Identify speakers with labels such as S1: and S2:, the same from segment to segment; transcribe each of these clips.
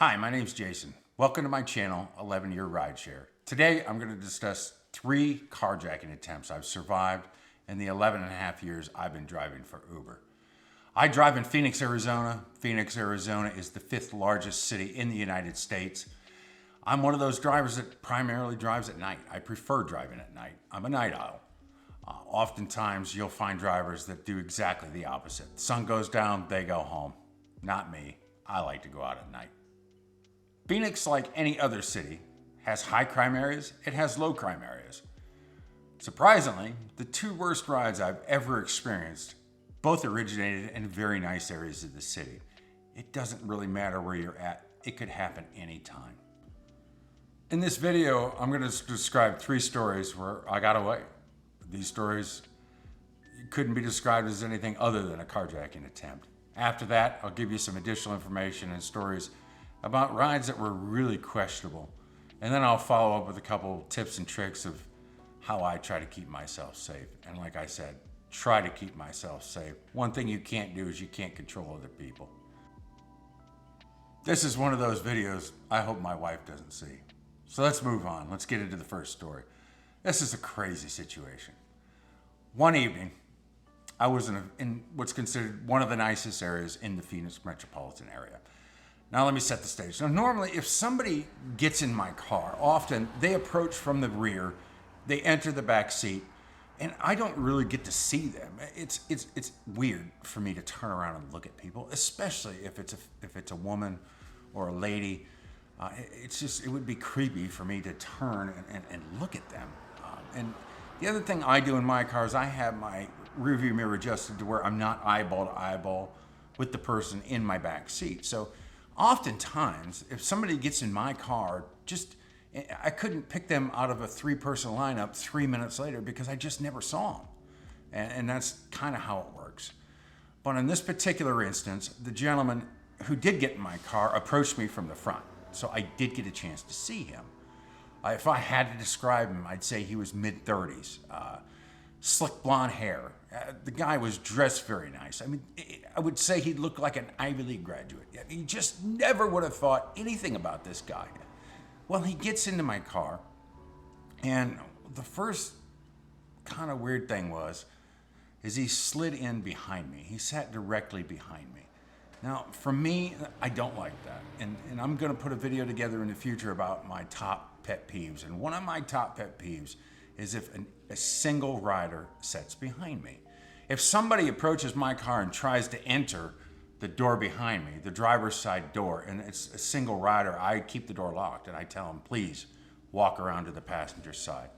S1: Hi, my name's Jason. Welcome to my channel, 11-Year Rideshare. Today, I'm going to discuss 3 carjacking attempts I've survived in the 11 and a half years I've been driving for Uber. I drive in Phoenix, Arizona. Phoenix, Arizona is the 5th largest city in the United States. I'm one of those drivers that primarily drives at night. I prefer driving at night. I'm a night owl. Oftentimes, you'll find drivers that do exactly the opposite. The sun goes down, they go home. Not me. I like to go out at night. Phoenix, like any other city, has high crime areas, it has low crime areas. Surprisingly, the 2 worst rides I've ever experienced both originated in very nice areas of the city. It doesn't really matter where you're at, it could happen anytime. In this video, I'm going to describe 3 stories where I got away. These stories couldn't be described as anything other than a carjacking attempt. After that, I'll give you some additional information and stories about rides that were really questionable. And then I'll follow up with a couple tips and tricks of how I try to keep myself safe. And like I said, try to keep myself safe. One thing you can't do is you can't control other people. This is one of those videos I hope my wife doesn't see. So let's move on. Let's get into the first story. This is a crazy situation. One evening, I was in what's considered one of the nicest areas in the Phoenix metropolitan area. Now let me set the stage. Now normally if somebody gets in my car, often they approach from the rear, they enter the back seat, and I don't really get to see them. It's weird for me to turn around and look at people, especially if it's a woman or a lady. It would be creepy for me to turn and look at them. And the other thing I do in my car is I have my rearview mirror adjusted to where I'm not eyeball to eyeball with the person in my back seat. So oftentimes, if somebody gets in my car, I couldn't pick them out of a 3-person lineup 3 minutes later because I just never saw them. And that's kind of how it works. But in this particular instance, the gentleman who did get in my car approached me from the front. So I did get a chance to see him. If I had to describe him, I'd say he was mid-30s. Slick blonde hair. The guy was dressed very nice. I mean, I would say he looked like an Ivy League graduate. You just never would have thought anything about this guy. Well, he gets into my car, and the first kind of weird thing is he slid in behind me. He sat directly behind me. Now, for me, I don't like that. And I'm going to put a video together in the future about my top pet peeves. And one of my top pet peeves is if a single rider sits behind me. If somebody approaches my car and tries to enter the door behind me, the driver's side door, and it's a single rider, I keep the door locked and I tell them, please walk around to the passenger side.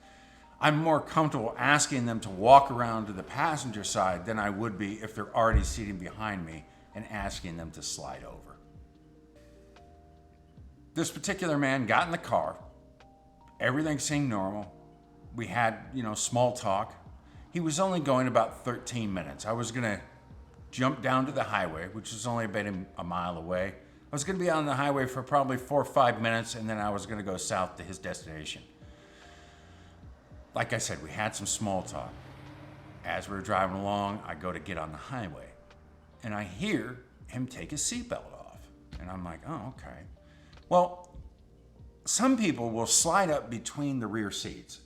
S1: I'm more comfortable asking them to walk around to the passenger side than I would be if they're already sitting behind me and asking them to slide over. This particular man got in the car. Everything seemed normal. We had, small talk. He was only going about 13 minutes. I was going to jump down to the highway, which is only about a mile away. I was going to be on the highway for probably 4 or 5 minutes, and then I was going to go south to his destination. Like I said, we had some small talk. As we were driving along, I go to get on the highway, and I hear him take his seatbelt off. And I'm like, oh, okay. Well, some people will slide up between the rear seats.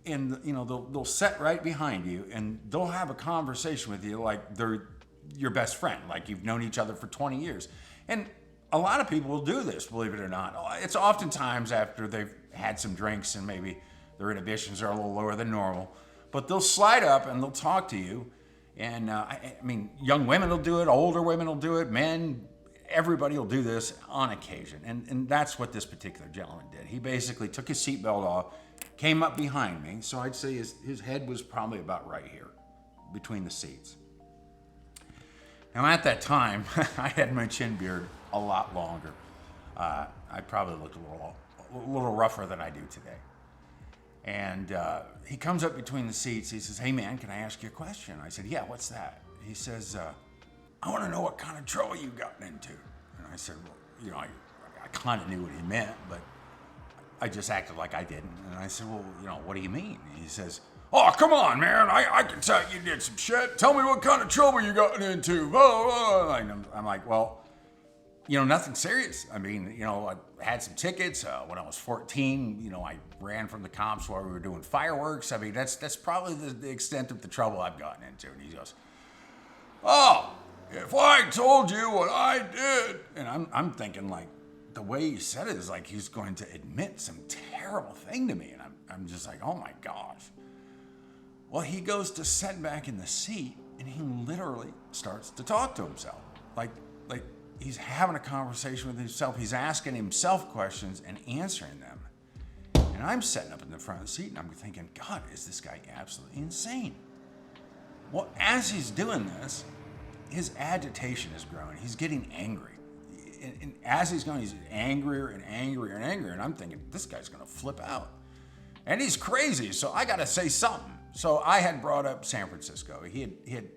S1: And they'll sit right behind you and they'll have a conversation with you like they're your best friend, like you've known each other for 20 years. And a lot of people will do this, believe it or not. It's oftentimes after they've had some drinks and maybe their inhibitions are a little lower than normal. But they'll slide up and they'll talk to you. And I mean, young women will do it, older women will do it, men, everybody will do this on occasion. And that's what this particular gentleman did. He basically took his seatbelt off, came up behind me, so I'd say his head was probably about right here, between the seats. Now at that time, I had my chin beard a lot longer. I probably looked a little rougher than I do today. And he comes up between the seats, he says, hey man, can I ask you a question? I said, yeah, what's that? He says, I want to know what kind of trouble you've gotten into. And I said, well, I kind of knew what he meant, but I just acted like I didn't. And I said, well, what do you mean? And he says, oh, come on, man. I can tell you did some shit. Tell me what kind of trouble you gotten into. And I'm like, well, Nothing serious. I mean, I had some tickets when I was 14. I ran from the cops while we were doing fireworks. I mean, that's probably the extent of the trouble I've gotten into. And he goes, "Oh, if I told you what I did," and I'm thinking like the way he said it is like he's going to admit some terrible thing to me, and I'm just like, oh my gosh. Well, he goes to sit back in the seat, and he literally starts to talk to himself, like he's having a conversation with himself. He's asking himself questions and answering them. And I'm sitting up in the front of the seat and I'm thinking, God, is this guy absolutely insane? Well, as he's doing this, his agitation is growing. He's getting angry. And as he's going, he's angrier and angrier and angrier. And I'm thinking, this guy's going to flip out. And he's crazy, so I got to say something. So I had brought up San Francisco. He had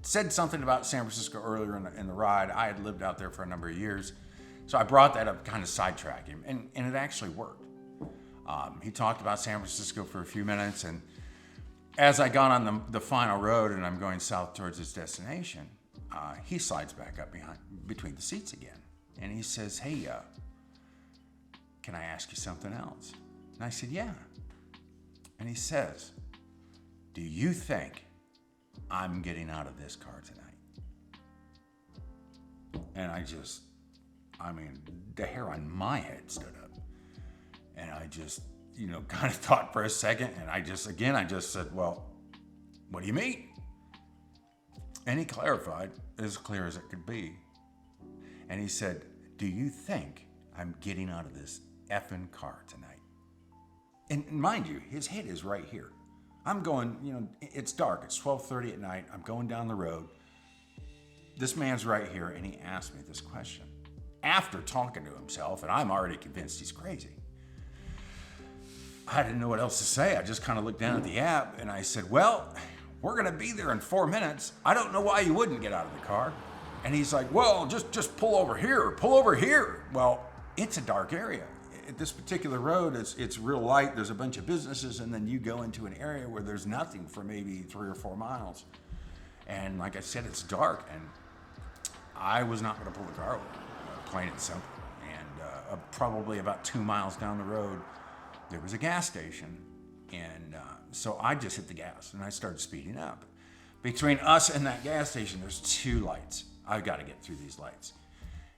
S1: said something about San Francisco earlier in the ride. I had lived out there for a number of years. So I brought that up, kind of sidetrack him, and it actually worked. He talked about San Francisco for a few minutes, and as I got on the final road and I'm going south towards his destination, he slides back up between the seats again. And he says, "Hey, can I ask you something else?" And I said, "Yeah." And he says, "Do you think I'm getting out of this car tonight?" And the hair on my head stood up. And I just, kind of thought for a second. And I just said, "Well, what do you mean?" And he clarified as clear as it could be. And he said, "Do you think I'm getting out of this effing car tonight?" And mind you, his head is right here. I'm going, it's dark. It's 12:30 at night. I'm going down the road. This man's right here, and he asked me this question after talking to himself, and I'm already convinced he's crazy. I didn't know what else to say. I just kind of looked down at the app, and I said, "Well, we're going to be there in 4 minutes. I don't know why you wouldn't get out of the car." And he's like, "Well, just pull over here. Pull over here." Well, it's a dark area. At this particular road, it's real light. There's a bunch of businesses, and then you go into an area where there's nothing for maybe 3 or 4 miles. And like I said, it's dark, and I was not going to pull the car over, plain and simple. And probably about 2 miles down the road, there was a gas station, and so I just hit the gas, and I started speeding up. Between us and that gas station, there's 2 lights. I've got to get through these lights.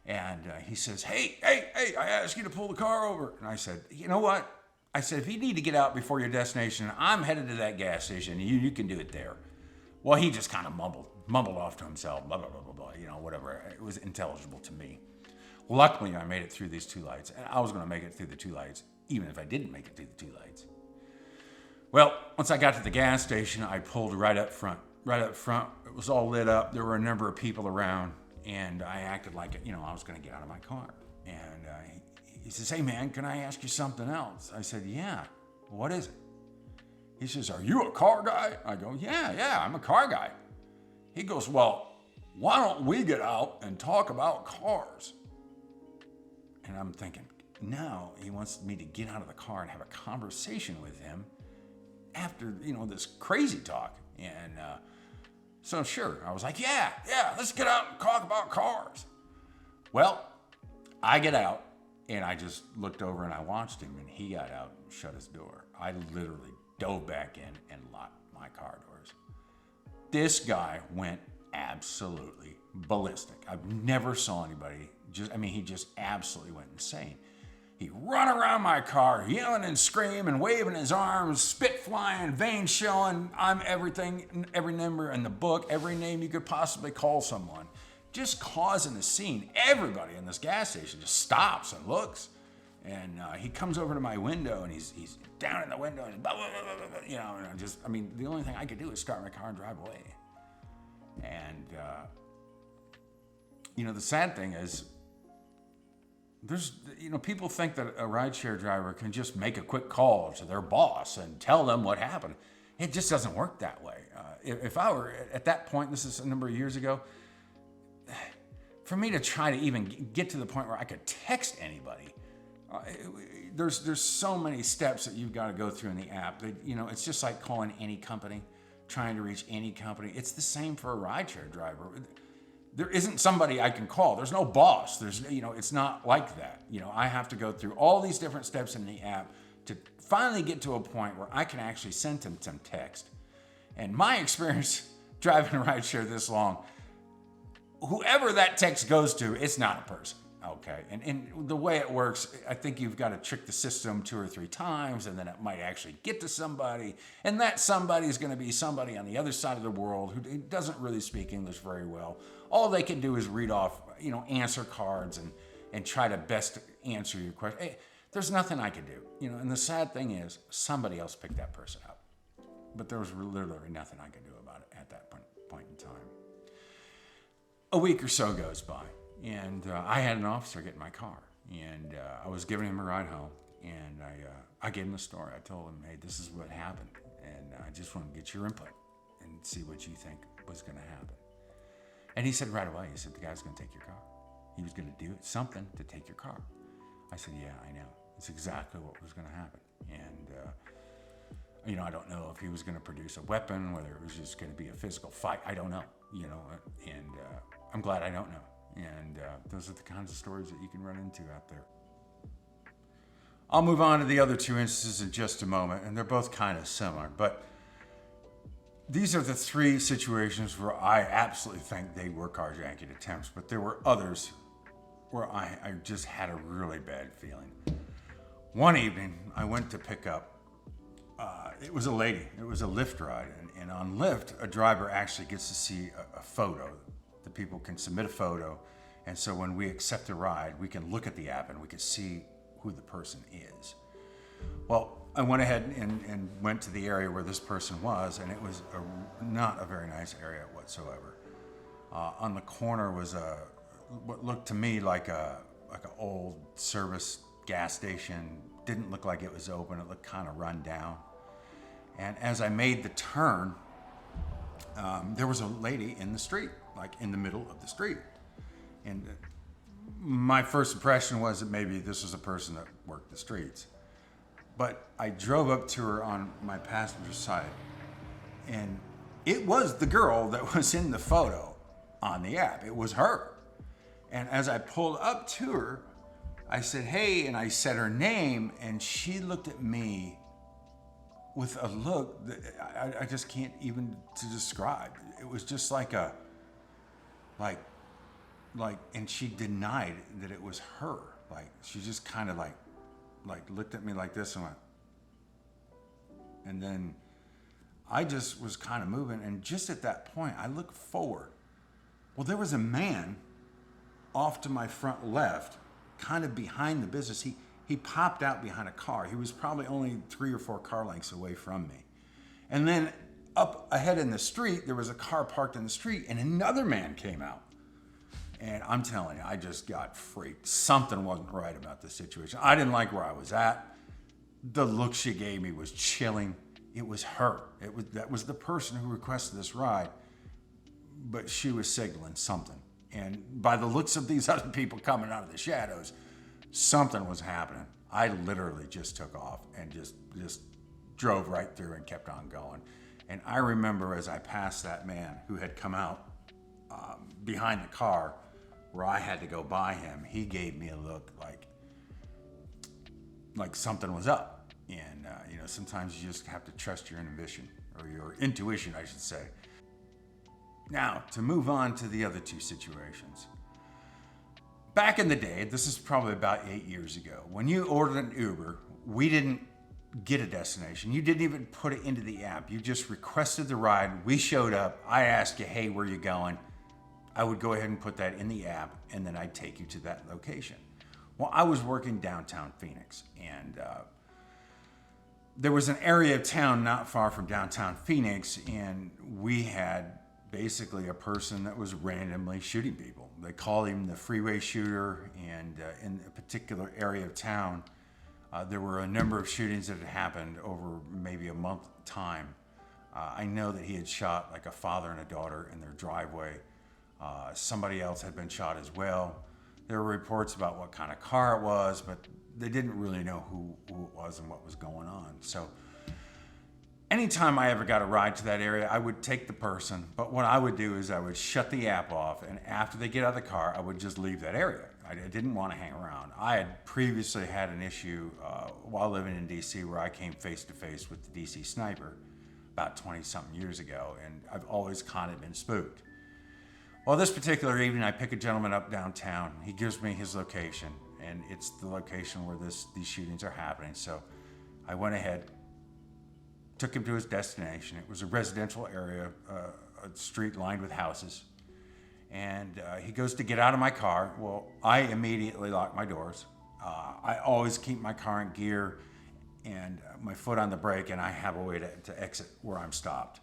S1: And he says, hey, I asked you to pull the car over. And I said, "You know what?" I said, "If you need to get out before your destination, I'm headed to that gas station. You can do it there." Well, he just kind of mumbled off to himself, blah, blah, blah, blah, blah, whatever. It was intelligible to me. Luckily, I made it through these 2 lights. And I was going to make it through the 2 lights, even if I didn't make it through the 2 lights. Well, once I got to the gas station, I pulled right up front. Right up front, it was all lit up. There were a number of people around. And I acted like, I was going to get out of my car. And he says, "Hey, man, can I ask you something else?" I said, "Yeah, what is it?" He says, "Are you a car guy?" I go, Yeah, I'm a car guy." He goes, "Well, why don't we get out and talk about cars?" And I'm thinking, now he wants me to get out of the car and have a conversation with him after, this crazy talk. And so sure, I was like, yeah, let's get out and talk about cars. Well, I get out, and I just looked over and I watched him, and he got out and shut his door. I literally dove back in and locked my car doors. This guy went absolutely ballistic. I've never saw anybody he just absolutely went insane. He run around my car, yelling and screaming, waving his arms, spit flying, veins showing. I'm everything, every number in the book, every name you could possibly call someone. Just causing a scene. Everybody in this gas station just stops and looks. And he comes over to my window, and he's down in the window, and blah, blah, blah, blah, and the only thing I could do is start my car and drive away. And, the sad thing is, people think that a rideshare driver can just make a quick call to their boss and tell them what happened. It just doesn't work that way. If I were at that point, this is a number of years ago, for me to try to even get to the point where I could text anybody, there's so many steps that you've got to go through in the app. That, it's just like calling any company, trying to reach any company. It's the same for a rideshare driver. there isn't somebody I can call. There's no boss. It's not like that. I have to go through all these different steps in the app to finally get to a point where I can actually send them some text. And my experience driving a rideshare this long, whoever that text goes to, it's not a person. Okay, and the way it works, I think you've got to trick the system 2 or 3 times, and then it might actually get to somebody, and that somebody is going to be somebody on the other side of the world who doesn't really speak English very well. All they can do is read off, answer cards and try to best answer your question. Hey, there's nothing I can do, and the sad thing is somebody else picked that person up, but there was literally nothing I could do about it at that point in time. A week or so goes by. And I had an officer get in my car, and I was giving him a ride home, and I gave him the story. I told him, hey, this is what happened, and I just want to get your input and see what you think was going to happen. And he said right away, he said, the guy's going to take your car. He was going to do something to take your car. I said, yeah, I know. It's exactly what was going to happen. And, I don't know if he was going to produce a weapon, whether it was just going to be a physical fight. I don't know, and I'm glad I don't know. And those are the kinds of stories that you can run into out there. I'll move on to the other 2 instances in just a moment, and they're both kind of similar. But these are the 3 situations where I absolutely think they were carjacking attempts, but there were others where I just had a really bad feeling. One evening, I went to pick up, it was a lady. It was a Lyft ride, and on Lyft, a driver actually gets to see a photo. The people can submit a photo, and so when we accept a ride, we can look at the app and we can see who the person is. Well, I went ahead and went to the area where this person was, and it was not a very nice area whatsoever. On the corner was what looked to me like an old service gas station. Didn't look like it was open. It looked kind of run down. And as I made the turn, there was a lady in the street, like in the middle of the street. And my first impression was that maybe this was a person that worked the streets. But I drove up to her on my passenger side, and it was the girl that was in the photo on the app. It was her. And as I pulled up to her, I said, hey, and I said her name, and she looked at me with a look that I just can't even to describe. It was just like and she denied that it was her. Like, she just kind of like looked at me like this and went, and then I just was kind of moving, and just at that point, I looked forward. Well, there was a man off to my front left, kind of behind the business. He popped out behind a car. He was probably only 3 or 4 car lengths away from me. And then up ahead in the street, there was a car parked in the street, and another man came out. And I'm telling you, I just got freaked. Something wasn't right about the situation. I didn't like where I was at. The look she gave me was chilling. It was her. That was the person who requested this ride, but she was signaling something. And by the looks of these other people coming out of the shadows, something was happening. I literally just took off and just drove right through and kept on going. And I remember as I passed that man who had come out behind the car where I had to go by him, he gave me a look like something was up. And sometimes you just have to trust your intuition, I should say. Now, to move on to the other 2 situations. Back in the day, this is probably about 8 years ago, when you ordered an Uber, we didn't get a destination. You didn't even put it into the app. You just requested the ride. We showed up. I asked you, hey, where are you going? I would go ahead and put that in the app, and then I'd take you to that location. Well, I was working downtown Phoenix, and there was an area of town not far from downtown Phoenix, and we had basically a person that was randomly shooting people. They called him the freeway shooter, and in a particular area of town, there were a number of shootings that had happened over maybe a month time. I know that he had shot like a father and a daughter in their driveway. Somebody else had been shot as well. There were reports about what kind of car it was, but they didn't really know who it was and what was going on. So anytime I ever got a ride to that area, I would take the person, but what I would do is I would shut the app off, and after they get out of the car, I would just leave that area. I didn't want to hang around. I had previously had an issue while living in DC where I came face to face with the DC sniper about 20-something years ago, and I've always kind of been spooked. Well, this particular evening, I pick a gentleman up downtown. He gives me his location, and it's the location where these shootings are happening. So I went ahead, took him to his destination. It was a residential area, a street lined with houses. And he goes to get out of my car. Well, I immediately lock my doors. I always keep my car in gear and my foot on the brake, and I have a way to exit where I'm stopped.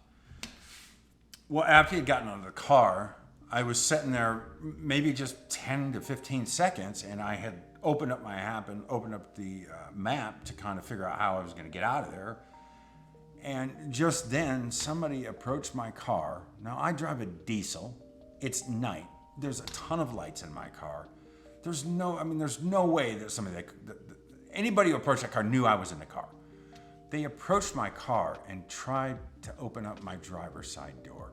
S1: Well, after he had gotten out of the car, I was sitting there maybe just 10 to 15 seconds, and I had opened up my app and opened up the map to kind of figure out how I was going to get out of there. And just then, somebody approached my car. Now, I drive a diesel. It's night. There's a ton of lights in my car. There's no way that anybody who approached that car knew I was in the car. They approached my car and tried to open up my driver's side door.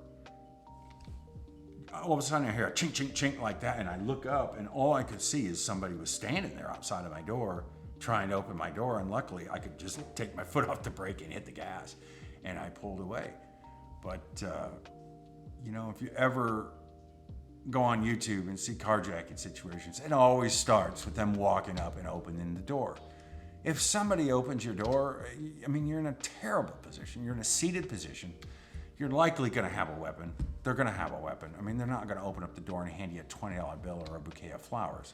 S1: All of a sudden I hear a chink, chink, chink like that, and I look up, and all I could see is somebody was standing there outside of my door trying to open my door, and luckily I could just take my foot off the brake and hit the gas, and I pulled away. But, if you ever go on YouTube and see carjacking situations, it always starts with them walking up and opening the door. If somebody opens your door, you're in a terrible position. You're in a seated position. You're likely going to have a weapon. They're going to have a weapon. They're not going to open up the door and hand you a $20 bill or a bouquet of flowers.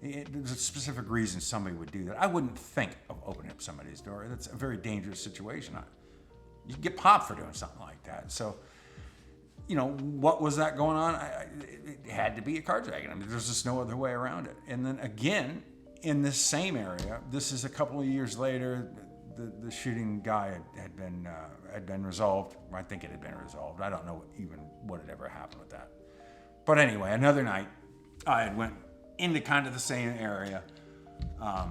S1: There's a specific reason somebody would do that. I wouldn't think of opening up somebody's door. That's a very dangerous situation. You get popped for doing something like that. So, what was that going on? It had to be a carjacking. There's just no other way around it. And then again, in this same area, this is a couple of years later, the shooting guy had been resolved. I think it had been resolved. I don't know even what had ever happened with that. But anyway, another night, I had went into kind of the same area. I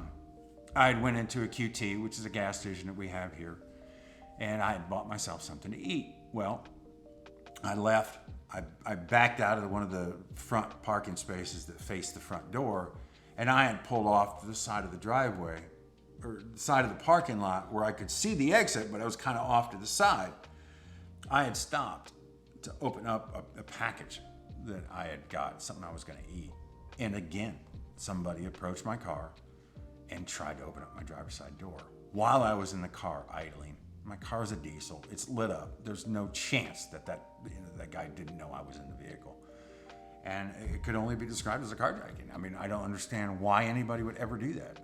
S1: had went into a QT, which is a gas station that we have here, and I had bought myself something to eat. Well, I left. I backed out of one of the front parking spaces that faced the front door, and I had pulled off to the side of the driveway, or the side of the parking lot where I could see the exit, but I was kind of off to the side. I had stopped to open up a package that I had got, something I was going to eat. And again, somebody approached my car and tried to open up my driver's side door while I was in the car idling. My car's a diesel. It's lit up. There's no chance that guy didn't know I was in the vehicle. And it could only be described as a carjacking. I don't understand why anybody would ever do that.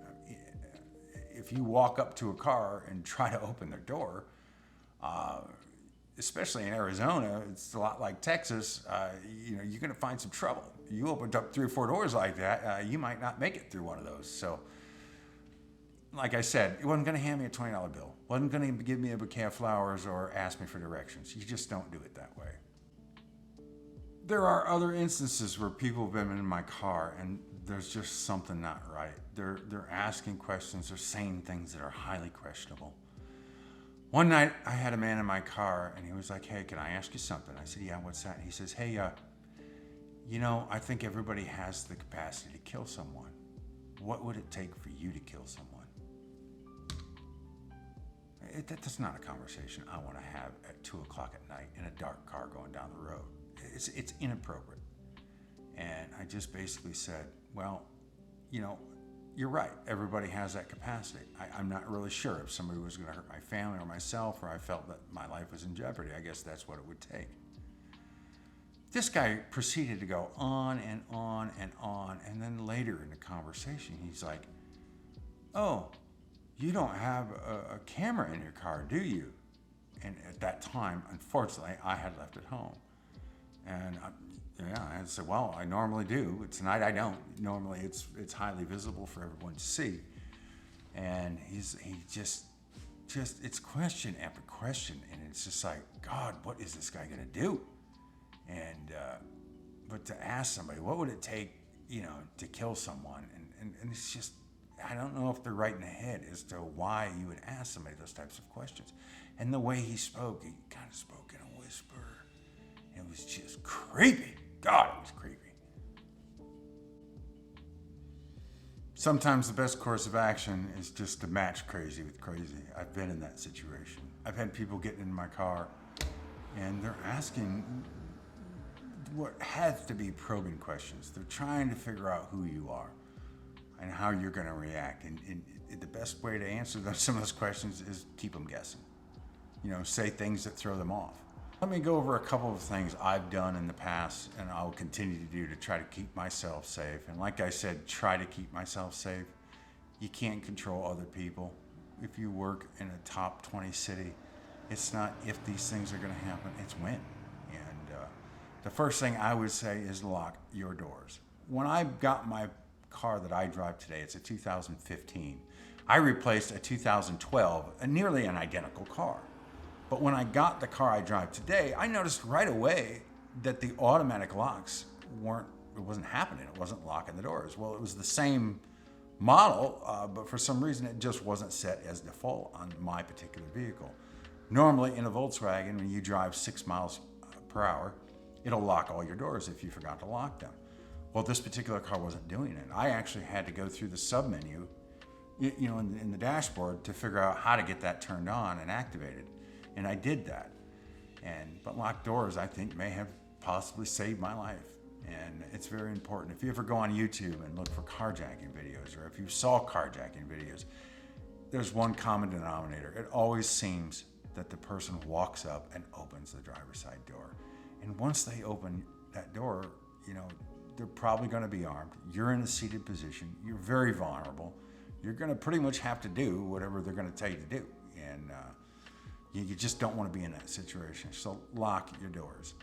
S1: If you walk up to a car and try to open their door, especially in Arizona, it's a lot like Texas, you're going to find some trouble. You opened up 3 or 4 doors like that, you might not make it through one of those. So, like I said, it wasn't going to hand me a $20 bill. Wasn't going to give me a bouquet of flowers or ask me for directions. You just don't do it that way. There are other instances where people have been in my car and there's just something not right. They're asking questions, they're saying things that are highly questionable. One night I had a man in my car and he was like, "Hey, can I ask you something?" I said, "Yeah, what's that?" He says, "Hey, I think everybody has the capacity to kill someone. What would it take for you to kill someone?" That's not a conversation I want to have at 2 o'clock at night in a dark car going down the road. It's inappropriate. And I just basically said, well, you're right. Everybody has that capacity. I'm not really sure if somebody was going to hurt my family or myself, or I felt that my life was in jeopardy. I guess that's what it would take. This guy proceeded to go on and on and on. And then later in the conversation, he's like, "Oh, you don't have a camera in your car, do you?" And at that time, unfortunately, I had left it home. And I said, "Well, I normally do. Tonight I don't. Normally it's highly visible for everyone to see." And he just it's question after question, and it's just like, God, what is this guy gonna do? And but to ask somebody, what would it take, to kill someone? And it's just, I don't know if they're right in the head as to why you would ask somebody those types of questions. And the way he spoke, he kind of spoke in a whisper. It was just creepy. God, it was creepy. Sometimes the best course of action is just to match crazy with crazy. I've been in that situation. I've had people getting in my car and they're asking what has to be probing questions. They're trying to figure out who you are and how you're going to react. And the best way to answer some of those questions is keep them guessing. Say things that throw them off. Let me go over a couple of things I've done in the past and I'll continue to do to try to keep myself safe. And like I said, try to keep myself safe. You can't control other people. If you work in a top 20 city, it's not if these things are going to happen, it's when. And the first thing I would say is lock your doors. When I got my car that I drive today, it's a 2015. I replaced a 2012, nearly an identical car. But when I got the car I drive today, I noticed right away that the automatic locks it wasn't happening. It wasn't locking the doors. Well, it was the same model, but for some reason it just wasn't set as default on my particular vehicle. Normally in a Volkswagen, when you drive 6 miles per hour, it'll lock all your doors if you forgot to lock them. Well, this particular car wasn't doing it. I actually had to go through the sub-menu, in the dashboard to figure out how to get that turned on and activated. And I did that. But locked doors, I think, may have possibly saved my life. And it's very important. If you ever go on YouTube and look for carjacking videos, or if you saw carjacking videos, there's one common denominator. It always seems that the person walks up and opens the driver's side door. And once they open that door, they're probably going to be armed. You're in a seated position. You're very vulnerable. You're going to pretty much have to do whatever they're going to tell you to do. And you just don't want to be in that situation. So lock your doors.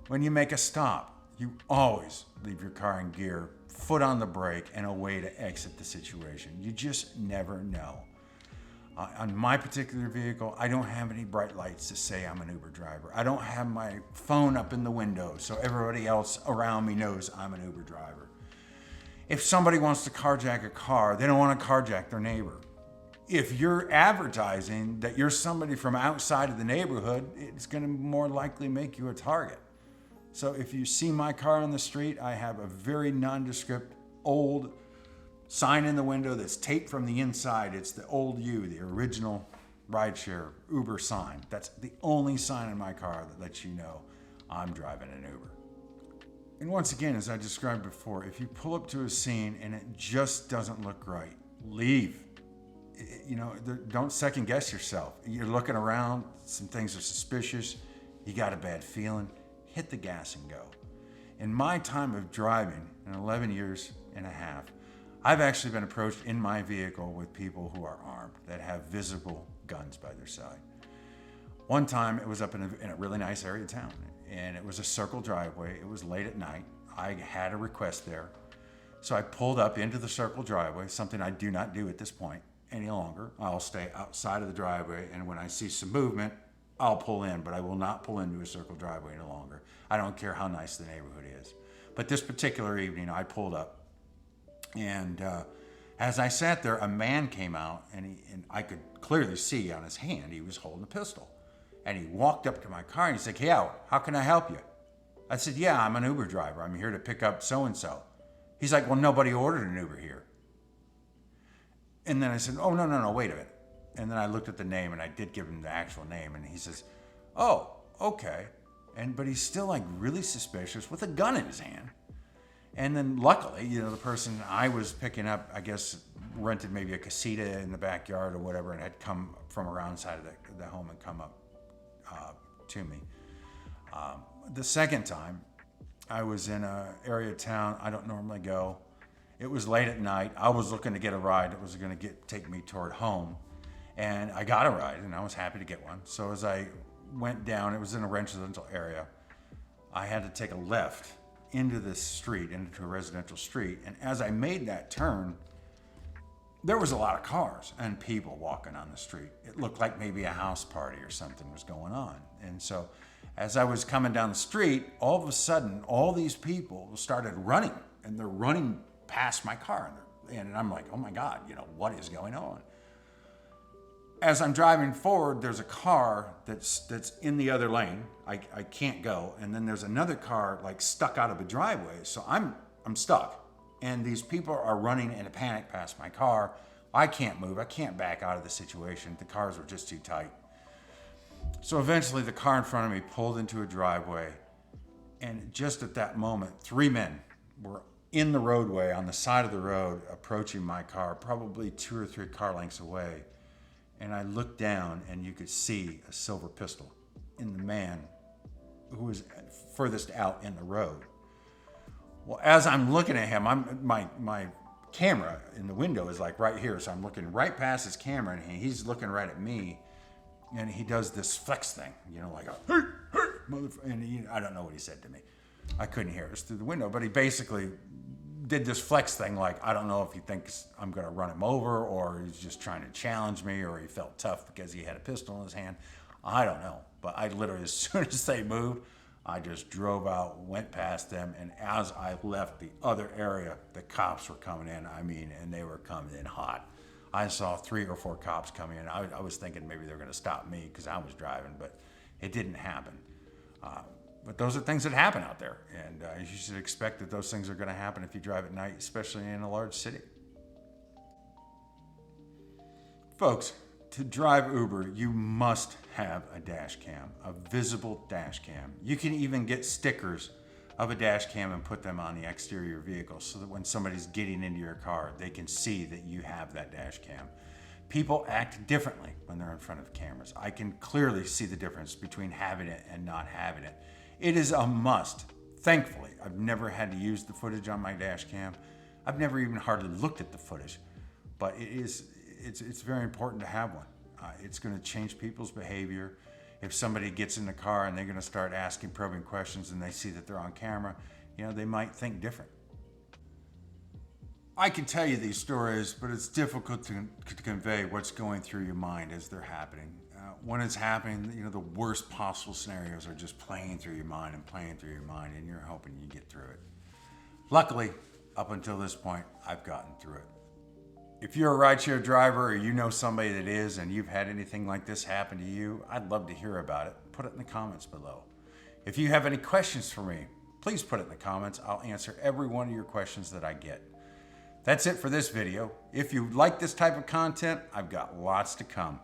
S1: When you make a stop, you always leave your car in gear, foot on the brake, and a way to exit the situation. You just never know. On my particular vehicle, I don't have any bright lights to say I'm an Uber driver. I don't have my phone up in the window so everybody else around me knows I'm an Uber driver. If somebody wants to carjack a car, they don't want to carjack their neighbor. If you're advertising that you're somebody from outside of the neighborhood, it's going to more likely make you a target. So if you see my car on the street, I have a very nondescript old sign in the window that's taped from the inside. It's the old U, the original Rideshare Uber sign. That's the only sign in my car that lets you know I'm driving an Uber. And once again, as I described before, if you pull up to a scene and it just doesn't look right, leave. Don't second guess yourself. You're looking around, some things are suspicious, you got a bad feeling, hit the gas and go. In my time of driving, in 11 years and a half, I've actually been approached in my vehicle with people who are armed, that have visible guns by their side. One time, it was up in a really nice area of town, and it was a circle driveway. It was late at night. I had a request there. So I pulled up into the circle driveway, something I do not do at this point any longer. I'll stay outside of the driveway, and when I see some movement, I'll pull in, but I will not pull into a circle driveway any longer. I don't care how nice the neighborhood is. But this particular evening, I pulled up, and as I sat there, a man came out, and I could clearly see on his hand he was holding a pistol. And he walked up to my car, and he said, "Hey, how can I help you?" I said, "Yeah, I'm an Uber driver. I'm here to pick up so-and-so." He's like, "Well, nobody ordered an Uber here." And then I said, "Oh, no, wait a minute." And then I looked at the name, and I did give him the actual name, and he says, "Oh, okay." But he's still like really suspicious with a gun in his hand. And then luckily, the person I was picking up, I guess, rented maybe a casita in the backyard or whatever, and had come from around side of the home and come up to me. The second time, I was in an area of town I don't normally go. It was late at night. I was looking to get a ride that was going to take me toward home. And I got a ride, and I was happy to get one. So as I went down, it was in a residential area, I had to take a left into this street, into a residential street. And as I made that turn, there was a lot of cars and people walking on the street. It looked like maybe a house party or something was going on. And so as I was coming down the street, all of a sudden, all these people started running, and they're running past my car. And I'm like, oh my God, what is going on? As I'm driving forward, there's a car that's in the other lane. I can't go. And then there's another car like stuck out of a driveway. So I'm stuck. And these people are running in a panic past my car. I can't move. I can't back out of the situation. The cars were just too tight. So eventually the car in front of me pulled into a driveway. And just at that moment, 3 men were in the roadway on the side of the road approaching my car, probably 2 or 3 car lengths away. And I looked down and you could see a silver pistol in the man who was furthest out in the road. Well, as I'm looking at him, my camera in the window is like right here. So I'm looking right past his camera and he's looking right at me. And he does this flex thing, like a, hey, motherfucker. And I don't know what he said to me. I couldn't hear it. It was through the window. But he basically did this flex thing like, I don't know if he thinks I'm going to run him over or he's just trying to challenge me or he felt tough because he had a pistol in his hand. I don't know. But I literally, as soon as they moved, I just drove out, went past them. And as I left the other area, the cops were coming in. And they were coming in hot. I saw 3 or 4 cops coming in. I was thinking maybe they were going to stop me because I was driving, but it didn't happen. But those are things that happen out there, and you should expect that those things are going to happen if you drive at night, especially in a large city. Folks, to drive Uber, you must have a dash cam, a visible dash cam. You can even get stickers of a dash cam and put them on the exterior of your vehicle so that when somebody's getting into your car, they can see that you have that dash cam. People act differently when they're in front of cameras. I can clearly see the difference between having it and not having it. It is a must. Thankfully, I've never had to use the footage on my dash cam. I've never even hardly looked at the footage, but it's very important to have one. It's going to change people's behavior. If somebody gets in the car and they're going to start asking probing questions and they see that they're on camera, they might think different. I can tell you these stories, but it's difficult to convey what's going through your mind as they're happening. When it's happening, the worst possible scenarios are just playing through your mind, and you're hoping you get through it. Luckily, up until this point, I've gotten through it. If you're a rideshare driver or you know somebody that is and you've had anything like this happen to you, I'd love to hear about it. Put it in the comments below. If you have any questions for me, please put it in the comments. I'll answer every one of your questions that I get. That's it for this video. If you like this type of content, I've got lots to come.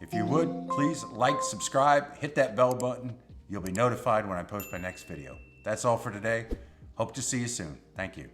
S1: If you would, please like, subscribe, hit that bell button. You'll be notified when I post my next video. That's all for today. Hope to see you soon. Thank you.